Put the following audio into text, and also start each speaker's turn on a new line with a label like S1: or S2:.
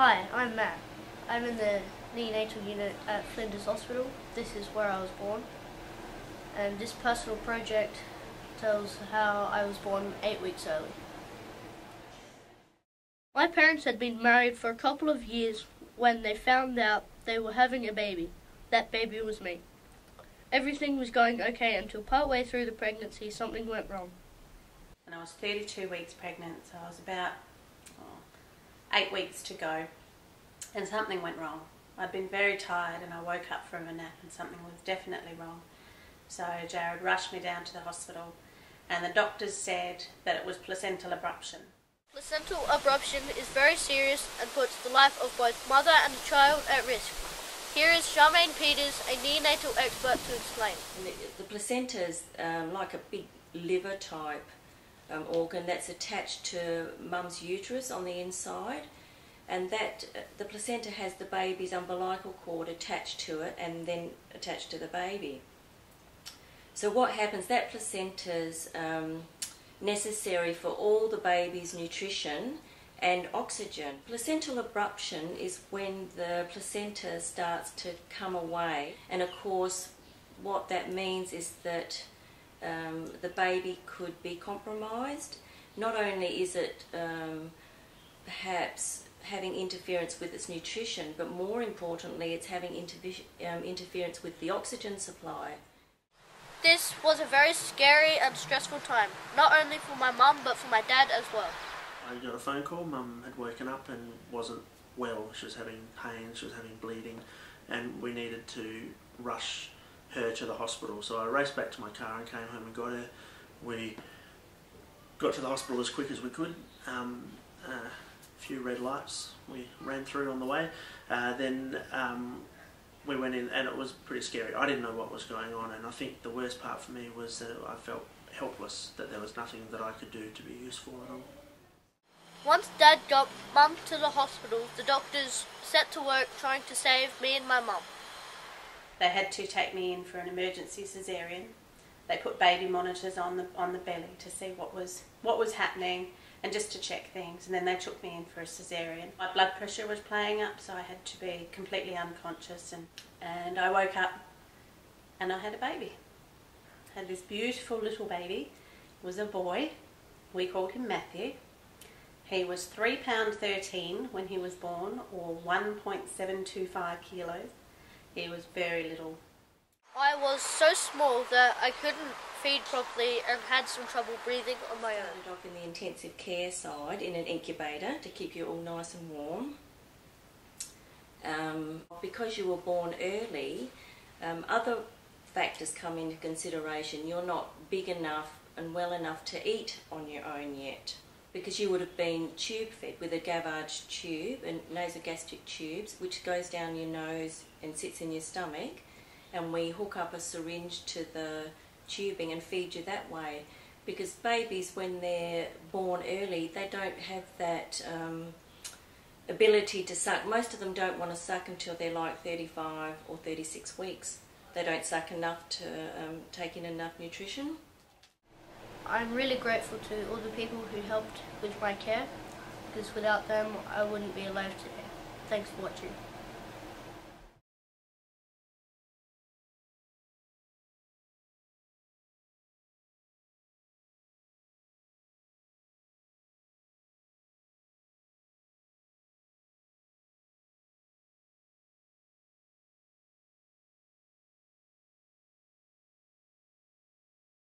S1: Hi, I'm Matt. I'm in the neonatal unit at Flinders Hospital. This is where I was born. And this personal project tells how I was born 8 weeks early. My parents had been married for a couple of years when they found out they were having a baby. That baby was me. Everything was going okay until partway through the pregnancy something went wrong.
S2: And I was 32 weeks pregnant, so I was about 8 weeks to go, and something went wrong. I'd been very tired and I woke up from a nap and something was definitely wrong. So Jarrod rushed me down to the hospital and the doctors said that it was placental abruption.
S1: Placental abruption is very serious and puts the life of both mother and child at risk. Here is Charmaine Peters, a neonatal expert, to explain.
S3: The placenta is like a big liver type organ that's attached to mum's uterus on the inside, and that the placenta has the baby's umbilical cord attached to it and then attached to the baby. So what happens, that placenta's necessary for all the baby's nutrition and oxygen. Placental abruption is when the placenta starts to come away, and of course what that means is that the baby could be compromised. Not only is it perhaps having interference with its nutrition, but more importantly it's having interference with the oxygen supply.
S1: This was a very scary and stressful time, not only for my mum but for my dad as well.
S4: I got a phone call. Mum had woken up and wasn't well. She was having pain, she was having bleeding, and we needed to rush her to the hospital. So I raced back to my car and came home and got her. We got to the hospital as quick as we could. A few red lights we ran through on the way. Then we went in and it was pretty scary. I didn't know what was going on, and I think the worst part for me was that I felt helpless, that there was nothing that I could do to be useful at all.
S1: Once Dad got Mum to the hospital, the doctors set to work trying to save me and my mum.
S2: They had to take me in for an emergency caesarean. They put baby monitors on the belly to see what was happening and just to check things, and then they took me in for a caesarean. My blood pressure was playing up, so I had to be completely unconscious, and I woke up and I had a baby. I had this beautiful little baby. It was a boy. We called him Matthew. He was 3 pounds 13 when he was born, or 1.725 kilos. He was very little.
S1: I was so small that I couldn't feed properly and had some trouble breathing on my own.
S3: Started off in the intensive care side in an incubator to keep you all nice and warm. Because you were born early, other factors come into consideration. You're not big enough and well enough to eat on your own yet, because you would have been tube fed with a Gavage tube and nasogastric tubes, which goes down your nose and sits in your stomach, and we hook up a syringe to the tubing and feed you that way. Because babies, when they're born early, they don't have that ability to suck. Most of them don't want to suck until they're like 35 or 36 weeks. They don't suck enough to take in enough nutrition.
S1: I'm really grateful to all the people who helped with my care, because without them I wouldn't be alive today. Thanks for watching.